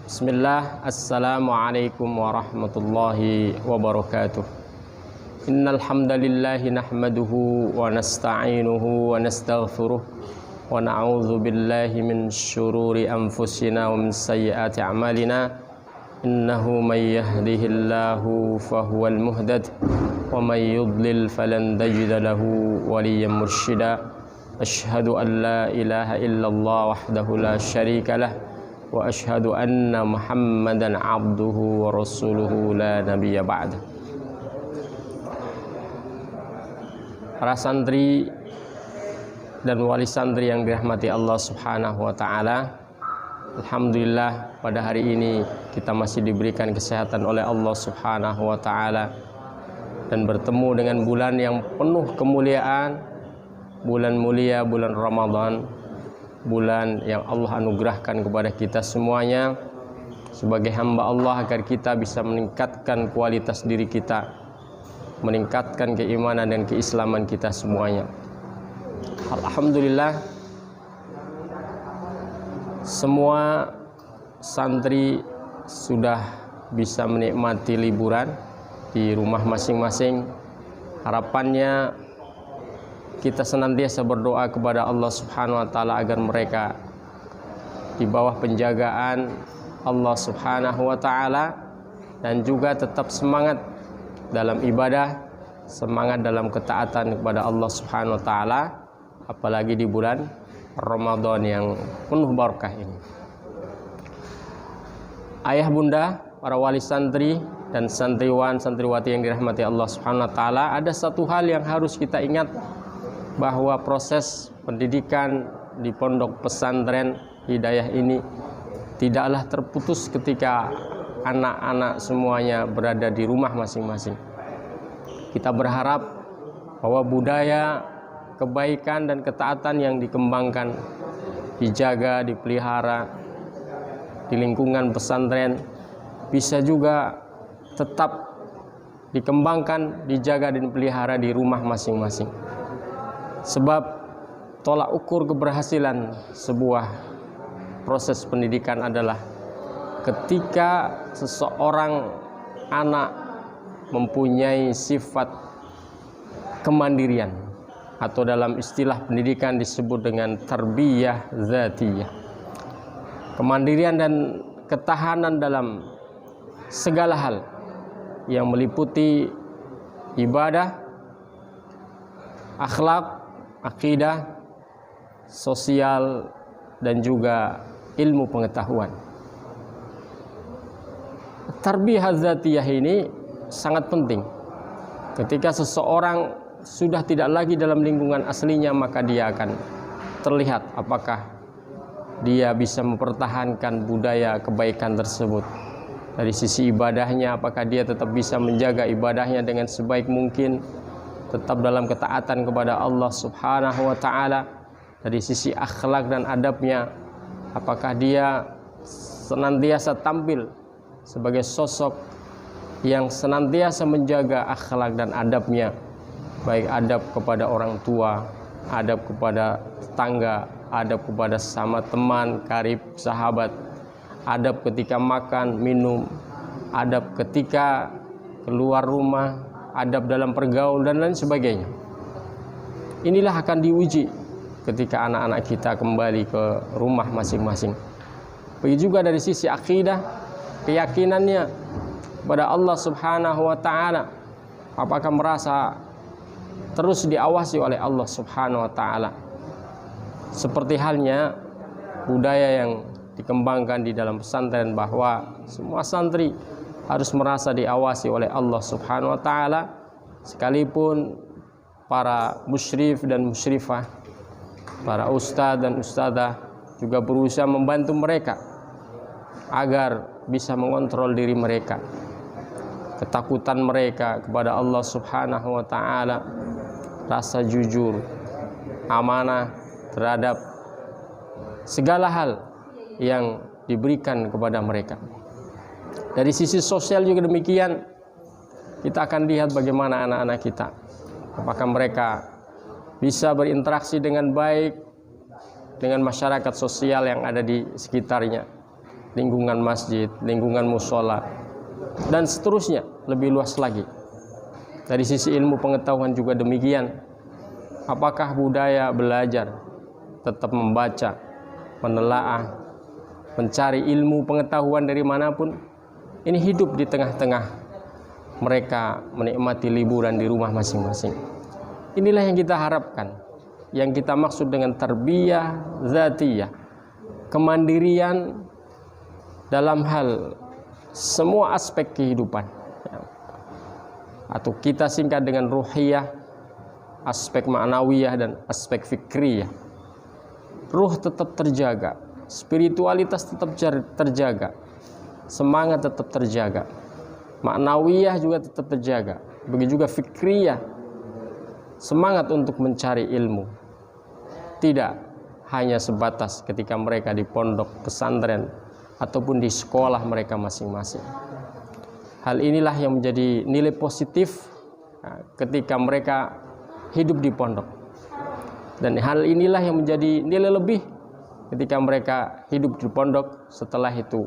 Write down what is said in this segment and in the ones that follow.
Bismillah, Assalamualaikum warahmatullahi wabarakatuh. Innal hamdalillahi nahmaduhu wa nasta'inuhu wa nastaghfiruh wa na'udzu billahi min syururi anfusina wa min sayyiati a'malina. Innahu may yahdihillahu fahuwal muhtad wa may yudlil falan tajida lahu waliyyan mursyida. Asyhadu an la ilaha illallah wahdahu la syarika lah wa asyhadu anna Muhammadan abduhu wa rasuluhu la nabiyya ba'da. Para santri dan wali santri yang dirahmati Allah Subhanahu wa taala, alhamdulillah pada hari ini kita masih diberikan kesehatan oleh Allah Subhanahu wa taala dan bertemu dengan bulan yang penuh kemuliaan, bulan mulia, bulan Ramadan, bulan yang Allah anugerahkan kepada kita semuanya sebagai hamba Allah agar kita bisa meningkatkan kualitas diri kita, meningkatkan keimanan dan keislaman kita semuanya. Alhamdulillah, semua santri sudah bisa menikmati liburan di rumah masing-masing. Harapannya kita senantiasa berdoa kepada Allah Subhanahu wa taala agar mereka di bawah penjagaan Allah Subhanahu wa taala dan juga tetap semangat dalam ibadah, semangat dalam ketaatan kepada Allah Subhanahu wa taala, apalagi di bulan Ramadan yang penuh barakah ini. Ayah bunda, para wali santri dan santriwan santriwati yang dirahmati Allah Subhanahu wa taala, ada satu hal yang harus kita ingat, bahwa proses pendidikan di pondok pesantren Hidayah ini tidaklah terputus ketika anak-anak semuanya berada di rumah masing-masing. Kita berharap bahwa budaya kebaikan dan ketaatan yang dikembangkan, dijaga, dipelihara di lingkungan pesantren bisa juga tetap dikembangkan, dijaga dan dipelihara di rumah masing-masing. Sebab tolak ukur keberhasilan sebuah proses pendidikan adalah ketika seseorang anak mempunyai sifat kemandirian, atau dalam istilah pendidikan disebut dengan tarbiyah dzatiyah. Kemandirian dan ketahanan dalam segala hal yang meliputi ibadah, akhlak, akidah, sosial, dan juga ilmu pengetahuan. Tarbiyah dzatiyah ini sangat penting. Ketika seseorang sudah tidak lagi dalam lingkungan aslinya, maka dia akan terlihat apakah dia bisa mempertahankan budaya kebaikan tersebut. Dari sisi ibadahnya, apakah dia tetap bisa menjaga ibadahnya dengan sebaik mungkin, tetap dalam ketaatan kepada Allah Subhanahu wa taala. Dari sisi akhlak dan adabnya, apakah dia senantiasa tampil sebagai sosok yang senantiasa menjaga akhlak dan adabnya, baik adab kepada orang tua, adab kepada tetangga, adab kepada sesama teman, karib, sahabat, adab ketika makan, minum, adab ketika keluar rumah, adab dalam pergaulan dan lain sebagainya. Inilah akan diuji ketika anak-anak kita kembali ke rumah masing-masing. Begitu juga dari sisi akidah, keyakinannya kepada Allah Subhanahu wa taala, apakah merasa terus diawasi oleh Allah Subhanahu wa taala. Seperti halnya budaya yang dikembangkan di dalam pesantren, bahwa semua santri harus merasa diawasi oleh Allah Subhanahu wa taala, sekalipun para musyrif dan musyrifah, para ustadz dan ustadzah juga berusaha membantu mereka agar bisa mengontrol diri mereka, ketakutan mereka kepada Allah Subhanahu wa taala, rasa jujur, amanah terhadap segala hal yang diberikan kepada mereka. Dari sisi sosial juga demikian. Kita akan lihat bagaimana anak-anak kita, apakah mereka bisa berinteraksi dengan baik dengan masyarakat sosial yang ada di sekitarnya, lingkungan masjid, lingkungan musola, dan seterusnya, lebih luas lagi. Dari sisi ilmu pengetahuan juga demikian. Apakah budaya belajar, tetap membaca, menelaah, mencari ilmu pengetahuan dari manapun, ini hidup di tengah-tengah mereka menikmati liburan di rumah masing-masing. Inilah yang kita harapkan, yang kita maksud dengan tarbiyah zatiyah, kemandirian dalam hal semua aspek kehidupan, atau kita singkat dengan ruhiyah, aspek ma'nawiyah dan aspek fikriyah. Ruh tetap terjaga, spiritualitas tetap terjaga, semangat tetap terjaga, ma'nawiyah juga tetap terjaga, begitu juga fikriyah, semangat untuk mencari ilmu, tidak hanya sebatas ketika mereka di pondok pesantren ataupun di sekolah mereka masing-masing. Hal inilah yang menjadi nilai positif ketika mereka hidup di pondok, dan hal inilah yang menjadi nilai lebih ketika mereka hidup di pondok. Setelah itu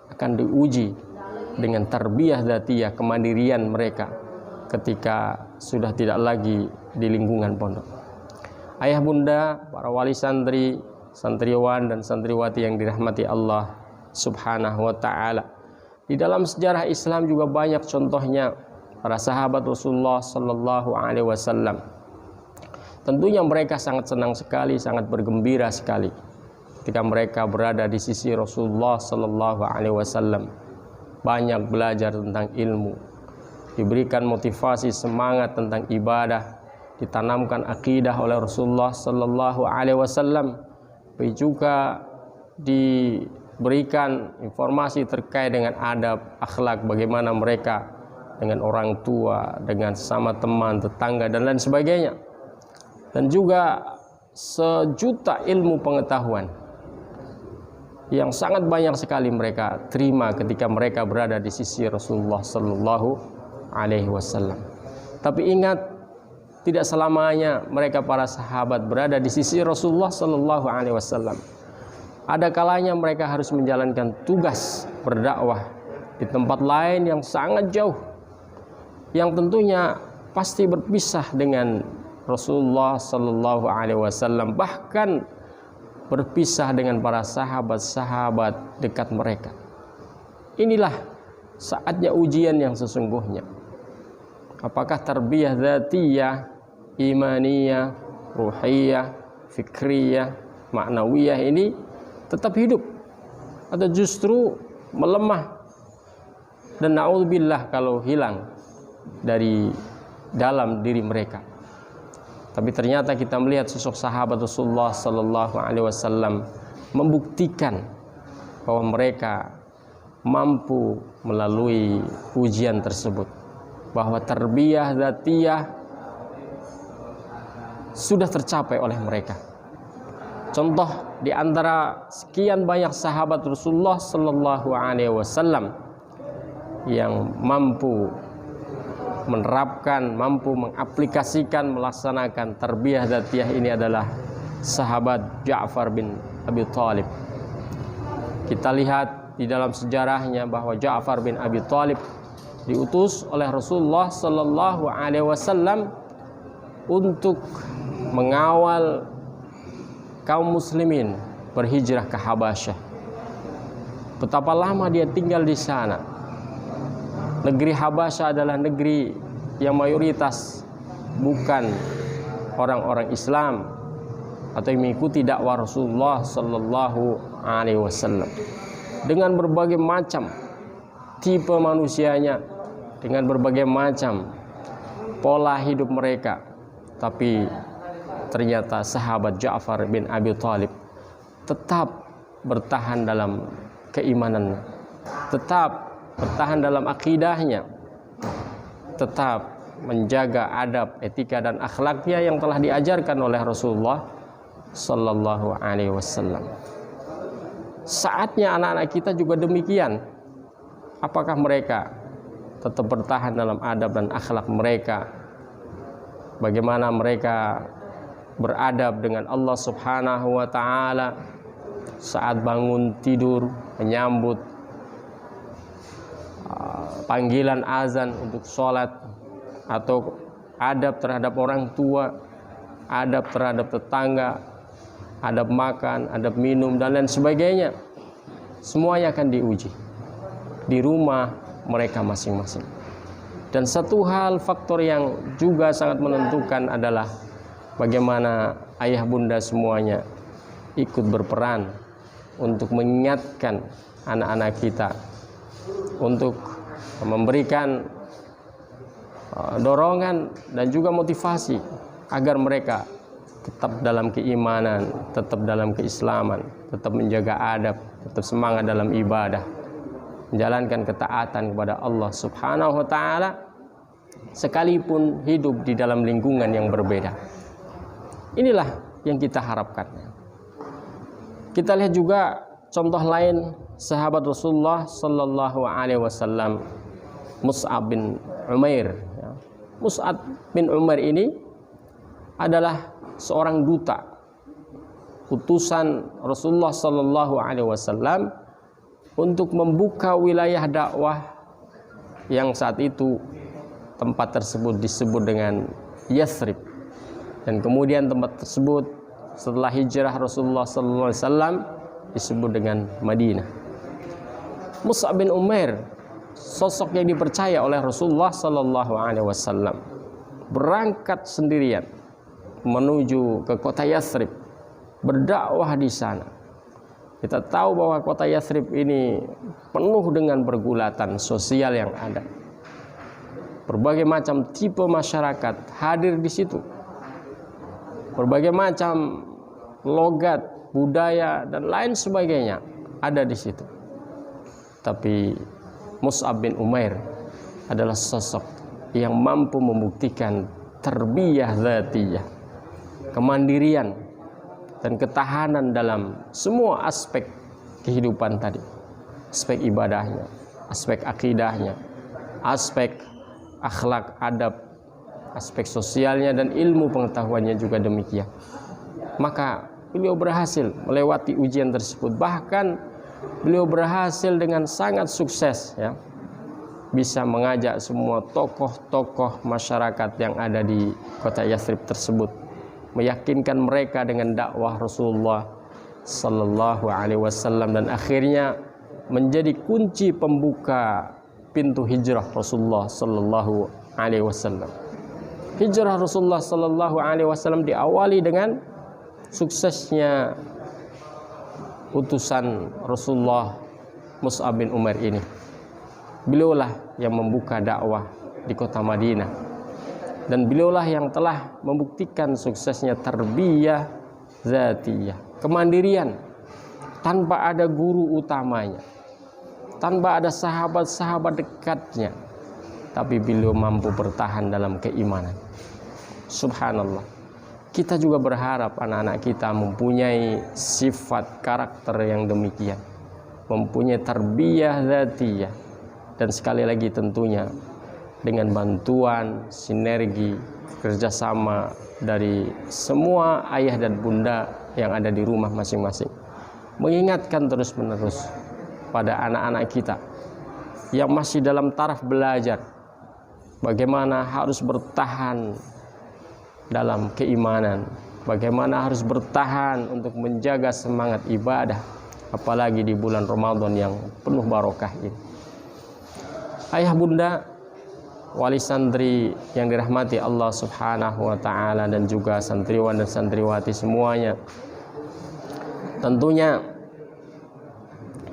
akan diuji dengan tarbiyah dzatiyah, kemandirian mereka ketika sudah tidak lagi di lingkungan pondok. Ayah bunda, para wali santri, santriwan dan santriwati yang dirahmati Allah Subhanahu wa ta'ala, di dalam sejarah Islam juga banyak contohnya para sahabat Rasulullah sallallahu alaihi wasallam. Tentunya mereka sangat senang sekali, sangat bergembira sekali ketika mereka berada di sisi Rasulullah sallallahu alaihi wasallam. Banyak belajar tentang ilmu, diberikan motivasi semangat tentang ibadah, ditanamkan akidah oleh Rasulullah sallallahu alaihi wasallam, juga diberikan informasi terkait dengan adab, akhlak, bagaimana mereka dengan orang tua, dengan sesama teman, tetangga, dan lain sebagainya. Dan juga sejuta ilmu pengetahuan yang sangat banyak sekali mereka terima ketika mereka berada di sisi Rasulullah sallallahu alaihi wasallam. Tapi ingat, tidak selamanya mereka para sahabat berada di sisi Rasulullah sallallahu alaihi wasallam. Ada kalanya mereka harus menjalankan tugas berdakwah di tempat lain yang sangat jauh, yang tentunya pasti berpisah dengan Rasulullah sallallahu alaihi wasallam, bahkan berpisah dengan para sahabat-sahabat dekat mereka. Inilah saatnya ujian yang sesungguhnya. Apakah tarbiyah dzatiyah, imaniyah, ruhiyah, fikriyah, ma'nawiyah ini tetap hidup, atau justru melemah dan na'udzubillah kalau hilang dari dalam diri mereka. Tapi ternyata kita melihat sosok sahabat Rasulullah sallallahu alaihi wasallam membuktikan bahwa mereka mampu melalui ujian tersebut, bahwa tarbiyah dzatiyah sudah tercapai oleh mereka. Contoh di antara sekian banyak sahabat Rasulullah sallallahu alaihi wasallam yang mampu menerapkan, mampu mengaplikasikan, melaksanakan tarbiyah dzatiyah ini adalah sahabat Ja'far bin Abi Thalib. Kita lihat di dalam sejarahnya bahwa Ja'far bin Abi Thalib diutus oleh Rasulullah sallallahu alaihi wasallam untuk mengawal kaum muslimin berhijrah ke Habasyah. Betapa lama dia tinggal di sana. Negeri Habasyah adalah negeri yang mayoritas bukan orang-orang Islam atau yang mengikuti dakwah Rasulullah sallallahu alaihi wasallam. Dengan berbagai macam tipe manusianya, dengan berbagai macam pola hidup mereka, tapi ternyata sahabat Ja'far bin Abi Thalib tetap bertahan dalam keimanannya, tetap bertahan dalam akidahnya, tetap menjaga adab, etika dan akhlaknya yang telah diajarkan oleh Rasulullah sallallahu alaihi wasallam. Saatnya anak-anak kita juga demikian. Apakah mereka tetap bertahan dalam adab dan akhlak mereka? Bagaimana mereka beradab dengan Allah Subhanahu wa taala saat bangun tidur, menyambut panggilan azan untuk sholat, atau adab terhadap orang tua, adab terhadap tetangga, adab makan, adab minum, dan lain sebagainya. Semuanya akan diuji di rumah mereka masing-masing. Dan satu hal, faktor yang juga sangat menentukan adalah bagaimana ayah bunda semuanya ikut berperan untuk mengingatkan anak-anak kita, untuk memberikan dorongan dan juga motivasi agar mereka tetap dalam keimanan, tetap dalam keislaman, tetap menjaga adab, tetap semangat dalam ibadah, menjalankan ketaatan kepada Allah Subhanahu wa taala sekalipun hidup di dalam lingkungan yang berbeda. Inilah yang kita harapkan. Kita lihat juga contoh lain sahabat Rasulullah sallallahu alaihi wasallam, Mus'ab bin Umair. Mus'ab bin Umair ini adalah seorang duta, utusan Rasulullah sallallahu alaihi wasallam untuk membuka wilayah dakwah yang saat itu tempat tersebut disebut dengan Yathrib, dan kemudian tempat tersebut setelah hijrah Rasulullah sallallahu alaihi wasallam disebut dengan Madinah. Mus'ab bin Umair, sosok yang dipercaya oleh Rasulullah sallallahu alaihi wasallam, berangkat sendirian menuju ke kota Yathrib, berdakwah di sana. Kita tahu bahwa kota Yathrib ini penuh dengan pergulatan sosial yang ada. Berbagai macam tipe masyarakat hadir di situ. Berbagai macam logat, budaya, dan lain sebagainya ada di situ. Tapi Mus'ab bin Umair adalah sosok yang mampu membuktikan tarbiyah dzatiyah, kemandirian dan ketahanan dalam semua aspek kehidupan tadi. Aspek ibadahnya, aspek akidahnya, aspek akhlak adab, aspek sosialnya, dan ilmu pengetahuannya juga demikian. Maka beliau berhasil melewati ujian tersebut. Bahkan beliau berhasil dengan sangat sukses, ya, bisa mengajak semua tokoh-tokoh masyarakat yang ada di kota Yathrib tersebut, meyakinkan mereka dengan dakwah Rasulullah sallallahu alaihi wasallam, dan akhirnya menjadi kunci pembuka pintu hijrah Rasulullah sallallahu alaihi wasallam. Hijrah Rasulullah sallallahu alaihi wasallam diawali dengan suksesnya utusan Rasulullah Mus'ab bin Umair ini. Beliaulah yang membuka dakwah di kota Madinah, dan beliaulah yang telah membuktikan suksesnya tarbiyah dzatiyah, kemandirian tanpa ada guru utamanya, tanpa ada sahabat-sahabat dekatnya, tapi beliau mampu bertahan dalam keimanan. Subhanallah. Kita juga berharap anak-anak kita mempunyai sifat karakter yang demikian, mempunyai tarbiyah dzatiyah, dan sekali lagi tentunya dengan bantuan sinergi kerjasama dari semua ayah dan bunda yang ada di rumah masing-masing, mengingatkan terus-menerus pada anak-anak kita yang masih dalam taraf belajar bagaimana harus bertahan dalam keimanan, bagaimana harus bertahan untuk menjaga semangat ibadah, apalagi di bulan Ramadan yang penuh barokah ini. Ayah bunda, wali santri yang dirahmati Allah Subhanahu wa taala, dan juga santriwan dan santriwati semuanya, tentunya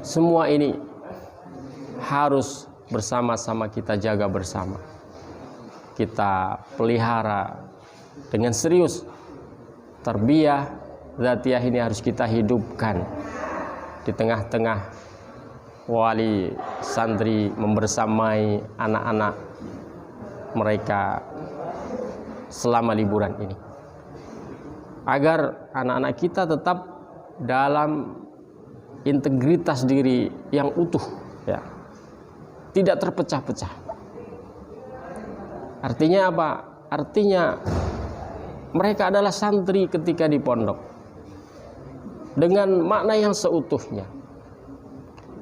semua ini harus bersama-sama kita jaga bersama, kita pelihara dengan serius. Tarbiyah dzatiyah ini harus kita hidupkan di tengah-tengah wali santri membersamai anak-anak mereka selama liburan ini, agar anak-anak kita tetap dalam integritas diri yang utuh, ya, tidak terpecah-pecah. Artinya apa? Artinya mereka adalah santri ketika di pondok dengan makna yang seutuhnya,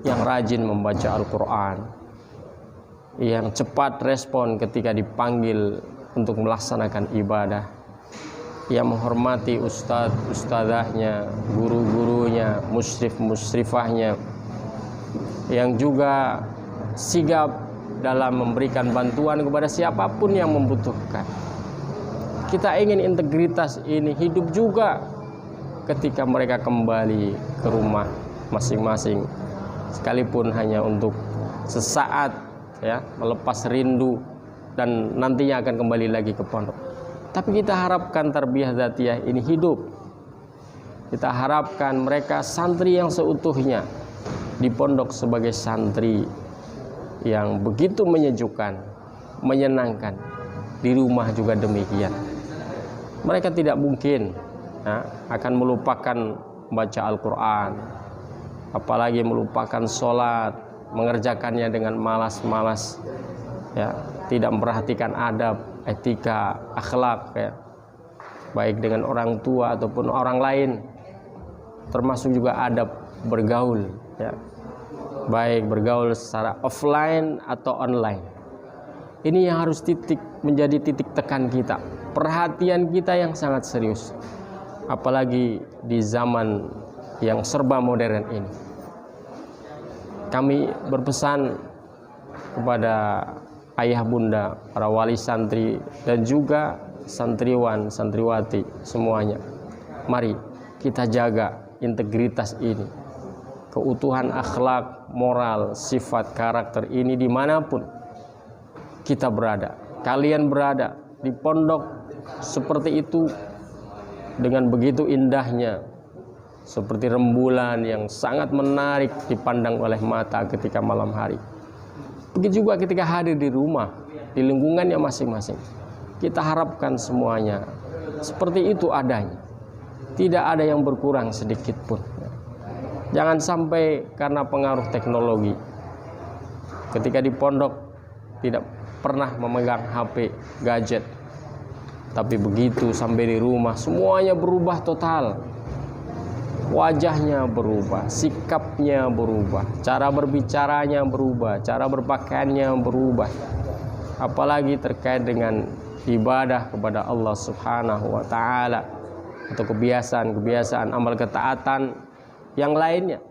yang rajin membaca Al-Quran, yang cepat respon ketika dipanggil untuk melaksanakan ibadah, yang menghormati ustadz-ustadzahnya, guru-gurunya, musyrif-musyrifahnya, yang juga sigap dalam memberikan bantuan kepada siapapun yang membutuhkan. Kita ingin integritas ini hidup juga ketika mereka kembali ke rumah masing-masing, sekalipun hanya untuk sesaat, ya, melepas rindu dan nantinya akan kembali lagi ke pondok. Tapi kita harapkan tarbiyah dzatiyah ini hidup. Kita harapkan mereka santri yang seutuhnya di pondok sebagai santri yang begitu menyejukkan, menyenangkan. Di rumah juga demikian. Mereka tidak mungkin, ya, akan melupakan baca Al-Quran, apalagi melupakan sholat, mengerjakannya dengan malas-malas, ya, tidak memperhatikan adab, etika, akhlak, ya, baik dengan orang tua ataupun orang lain, termasuk juga adab bergaul, ya, baik bergaul secara offline atau online. Ini yang harus menjadi titik tekan kita, perhatian kita yang sangat serius, apalagi di zaman yang serba modern ini. Kami berpesan kepada ayah bunda, para wali santri, dan juga santriwan, santriwati semuanya. Mari kita jaga integritas ini, keutuhan akhlak, moral, sifat, karakter ini dimanapun kita berada. Kalian berada di pondok seperti itu dengan begitu indahnya, seperti rembulan yang sangat menarik dipandang oleh mata ketika malam hari. Begitu juga ketika hadir di rumah, di lingkungannya masing-masing. Kita harapkan semuanya seperti itu adanya, tidak ada yang berkurang sedikit pun. Jangan sampai karena pengaruh teknologi, ketika di pondok tidak pernah memegang HP, gadget, tapi begitu sampai di rumah semuanya berubah total. Wajahnya berubah, sikapnya berubah, cara berbicaranya berubah, cara berpakaiannya berubah. Apalagi terkait dengan ibadah kepada Allah Subhanahu wa taala atau kebiasaan-kebiasaan amal ketaatan yang lainnya.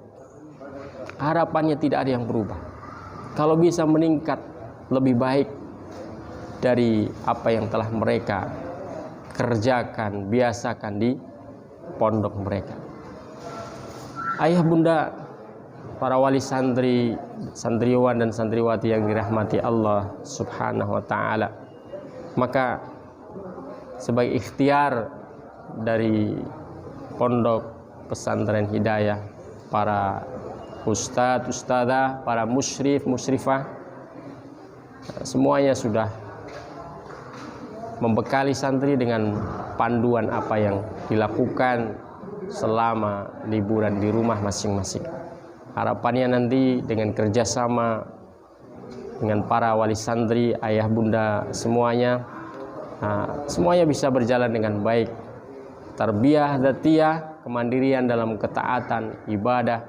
Harapannya tidak ada yang berubah. Kalau bisa meningkat lebih baik dari apa yang telah mereka kerjakan, biasakan di pondok mereka. Ayah bunda, para wali santri, santriwan dan santriwati yang dirahmati Allah Subhanahu wa taala, maka sebagai ikhtiar dari pondok pesantren Hidayah, para ustadz, ustadzah, para musyrif, musyrifah, semuanya sudah membekali santri dengan panduan apa yang dilakukan selama liburan di rumah masing-masing. Harapannya nanti dengan kerjasama dengan para wali santri, ayah bunda semuanya, semuanya bisa berjalan dengan baik. Tarbiyah dzatiyah, kemandirian dalam ketaatan ibadah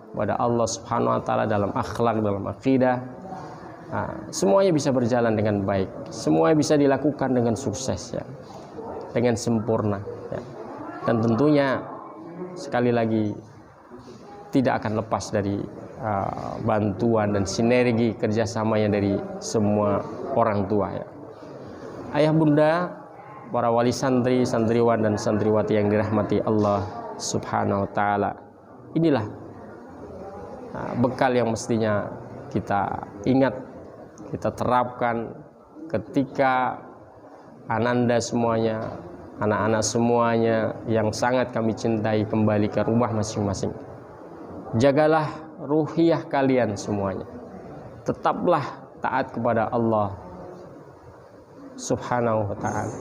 kepada Allah Subhanahu wa taala, dalam akhlak, dalam akidah, semuanya bisa berjalan dengan baik. Semuanya bisa dilakukan dengan sukses, ya, dengan sempurna, ya. Dan tentunya sekali lagi tidak akan lepas dari bantuan dan sinergi kerjasamanya dari semua orang tua, ya. Ayah bunda, para wali santri, santriwan dan santriwati yang dirahmati Allah Subhanahu wa taala, inilah bekal yang mestinya kita ingat, kita terapkan ketika ananda semuanya, anak-anak semuanya yang sangat kami cintai kembali ke rumah masing-masing. Jagalah ruhiyah kalian semuanya. Tetaplah taat kepada Allah Subhanahu wa ta'ala.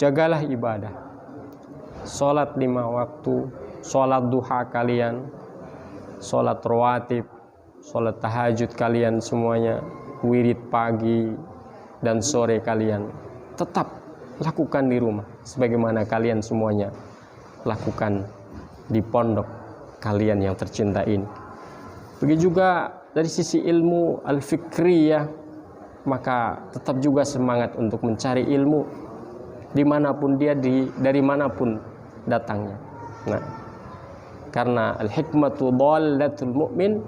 Jagalah ibadah. Sholat 5 waktu, sholat duha kalian, sholat rawatib, sholat tahajud kalian semuanya, wirid pagi dan sore kalian, tetap lakukan di rumah sebagaimana kalian semuanya lakukan di pondok. kalian yang tercinta ini. Begitu juga dari sisi ilmu al-fikriyah, maka tetap juga semangat untuk mencari ilmu dimanapun dia, dari manapun datangnya. Nah, karena al-hikmatu dhallatul mu'min,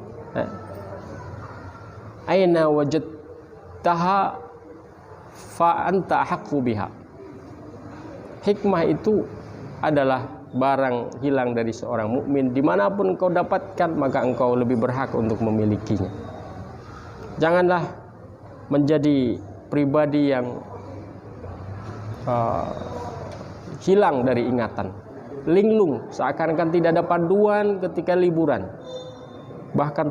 aina wajadtaha fa anta haqqu biha. Hikmah itu adalah barang hilang dari seorang mukmin. Dimanapun engkau dapatkan, maka engkau lebih berhak untuk memilikinya. Janganlah menjadi pribadi yang hilang dari ingatan, linglung, seakan-akan tidak ada panduan ketika liburan, bahkan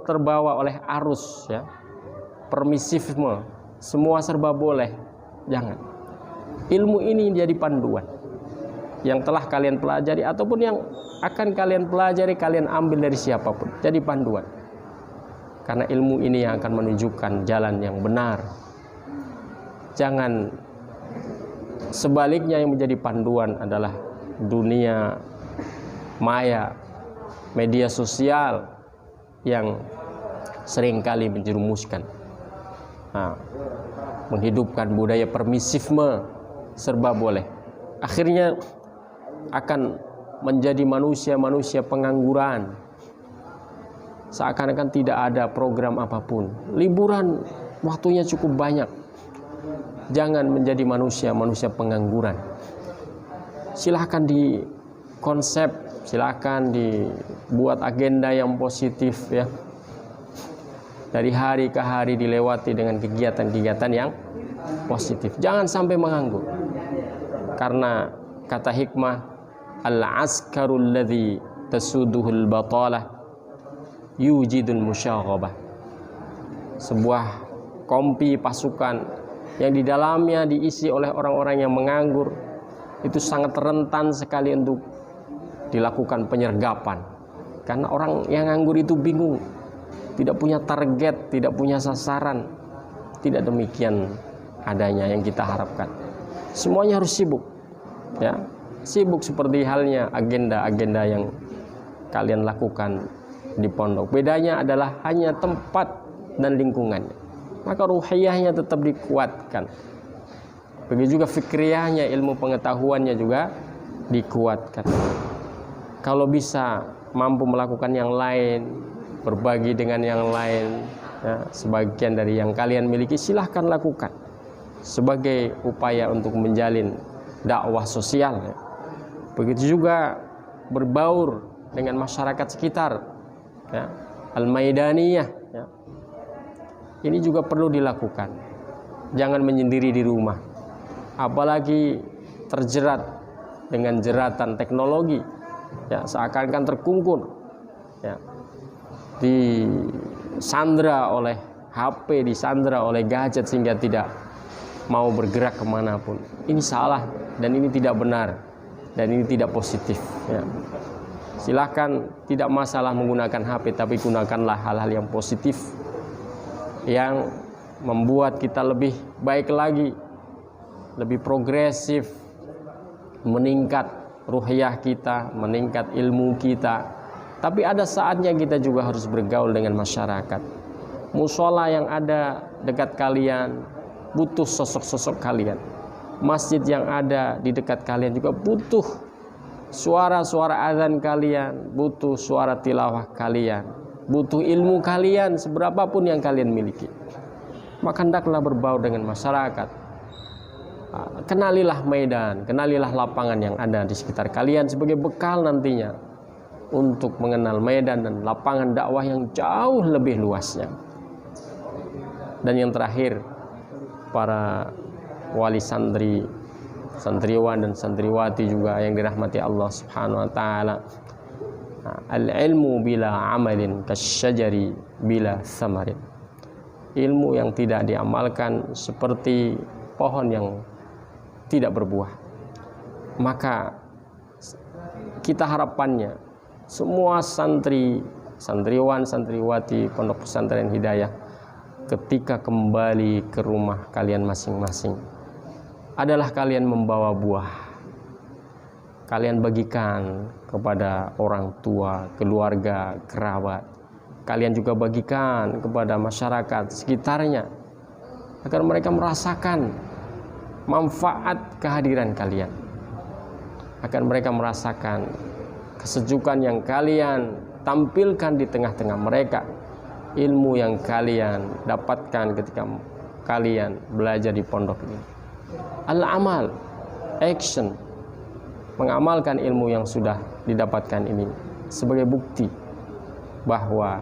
terbawa oleh arus, ya, permisifme, semua serba boleh. Jangan. Ilmu ini jadi panduan yang telah kalian pelajari ataupun yang akan kalian pelajari, kalian ambil dari siapapun, jadi panduan. Karena ilmu ini yang akan menunjukkan jalan yang benar. Jangan sebaliknya yang menjadi panduan adalah dunia maya, media sosial yang seringkali menjerumuskan, menghidupkan budaya permisifme, serba boleh. Akhirnya akan menjadi manusia-manusia pengangguran, seakan-akan tidak ada program apapun. Liburan waktunya cukup banyak. Jangan menjadi manusia-manusia pengangguran. Silahkan dikonsep, silahkan dibuat agenda yang positif, ya. Dari hari ke hari dilewati dengan kegiatan-kegiatan yang positif. Jangan sampai menganggur. Karena kata hikmah, al-askarul ladzi tasuduhul batalah yujidul musyaghabah. Sebuah kompi pasukan yang di dalamnya diisi oleh orang-orang yang menganggur itu sangat rentan sekali untuk dilakukan penyergapan. Karena orang yang nganggur itu bingung, tidak punya target, tidak punya sasaran. Tidak demikian adanya yang kita harapkan. Semuanya harus sibuk, ya, sibuk seperti halnya agenda-agenda yang kalian lakukan di pondok. Bedanya adalah hanya tempat dan lingkungannya. Maka ruhiyahnya tetap dikuatkan. Begitu juga fikriyahnya, ilmu pengetahuannya juga dikuatkan. Kalau bisa mampu melakukan yang lain, berbagi dengan yang lain, ya, sebagian dari yang kalian miliki silahkan lakukan sebagai upaya untuk menjalin dakwah sosial, ya. Begitu juga berbaur dengan masyarakat sekitar, ya, al-maidaniyah, ya. Ini juga perlu dilakukan. Jangan menyendiri di rumah, apalagi terjerat dengan jeratan teknologi, ya, seakan-akan terkungkung, ya, disandra oleh HP, disandra oleh gadget sehingga tidak mau bergerak kemanapun. Ini salah dan ini tidak benar dan ini tidak positif, ya. Silahkan, tidak masalah menggunakan HP, tapi gunakanlah hal-hal yang positif yang membuat kita lebih baik lagi, lebih progresif, meningkat ruhiyah kita, meningkat ilmu kita. Tapi ada saatnya kita juga harus bergaul dengan masyarakat. Musola yang ada dekat kalian butuh sosok-sosok kalian. Masjid yang ada di dekat kalian juga butuh suara-suara azan kalian, butuh suara tilawah kalian, butuh ilmu kalian seberapapun yang kalian miliki. Maka hendaklah berbaur dengan masyarakat. Kenalilah medan, kenalilah lapangan yang ada di sekitar kalian sebagai bekal nantinya untuk mengenal medan dan lapangan dakwah yang jauh lebih luasnya. Dan yang terakhir, para wali santri, santriwan dan santriwati juga yang dirahmati Allah Subhanahu wa taala. Al-ilmu bila amalin kasyajari bila samarin. Ilmu yang tidak diamalkan seperti pohon yang tidak berbuah. Maka kita harapannya semua santri, santriwan, santriwati Pondok Pesantren Hidayah ketika kembali ke rumah kalian masing-masing adalah kalian membawa buah. kalian bagikan kepada orang tua, keluarga, kerabat. Kalian juga bagikan kepada masyarakat sekitarnya, agar mereka merasakan manfaat kehadiran kalian, agar mereka merasakan kesejukan yang kalian tampilkan di tengah-tengah mereka, ilmu yang kalian dapatkan ketika kalian belajar di pondok ini. Al-amal, action, mengamalkan ilmu yang sudah didapatkan ini sebagai bukti bahwa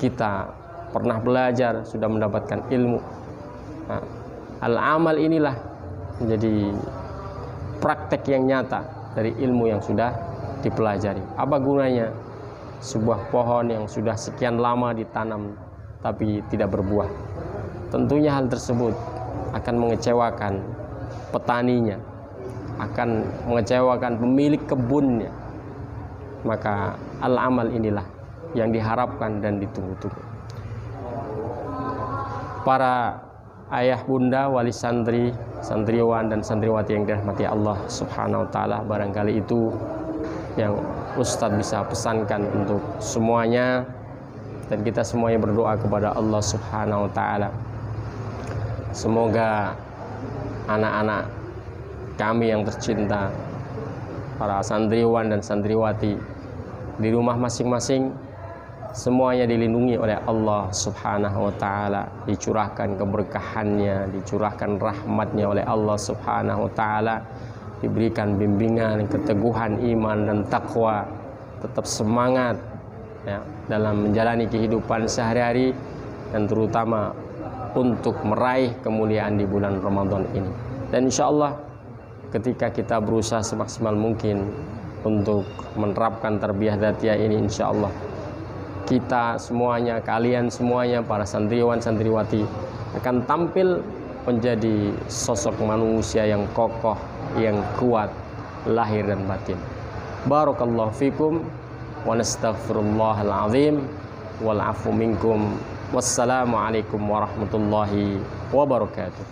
kita pernah belajar, sudah mendapatkan ilmu. Nah, al-amal inilah menjadi praktek yang nyata dari ilmu yang sudah dipelajari. Apa gunanya sebuah pohon yang sudah sekian lama ditanam tapi tidak berbuah? Tentunya hal tersebut akan mengecewakan petaninya, akan mengecewakan pemilik kebunnya. Maka al-amal inilah yang diharapkan dan ditunggu-tunggu. Para ayah bunda, wali santri, santriwan dan santriwati yang dirahmati Allah Subhanahu wa taala, barangkali itu yang Ustadz bisa pesankan untuk semuanya, dan kita semuanya berdoa kepada Allah Subhanahu wa taala. Semoga anak-anak kami yang tercinta, para santriwan dan santriwati di rumah masing-masing, semuanya dilindungi oleh Allah Subhanahu wa taala, dicurahkan keberkahannya, dicurahkan rahmatnya oleh Allah Subhanahu wa taala, diberikan bimbingan, keteguhan iman dan takwa, tetap semangat ya, dalam menjalani kehidupan sehari-hari, dan terutama untuk meraih kemuliaan di bulan Ramadan ini. Dan insya Allah ketika kita berusaha semaksimal mungkin untuk menerapkan tarbiyah dzatiyah ini, insya Allah kita semuanya, kalian semuanya, para santriwan santriwati akan tampil menjadi sosok manusia yang kokoh, yang kuat lahir dan batin. Barakallahu fikum wa nastaghfirullahal azim wal afu minkum. Wassalamualaikum warahmatullahi wabarakatuh.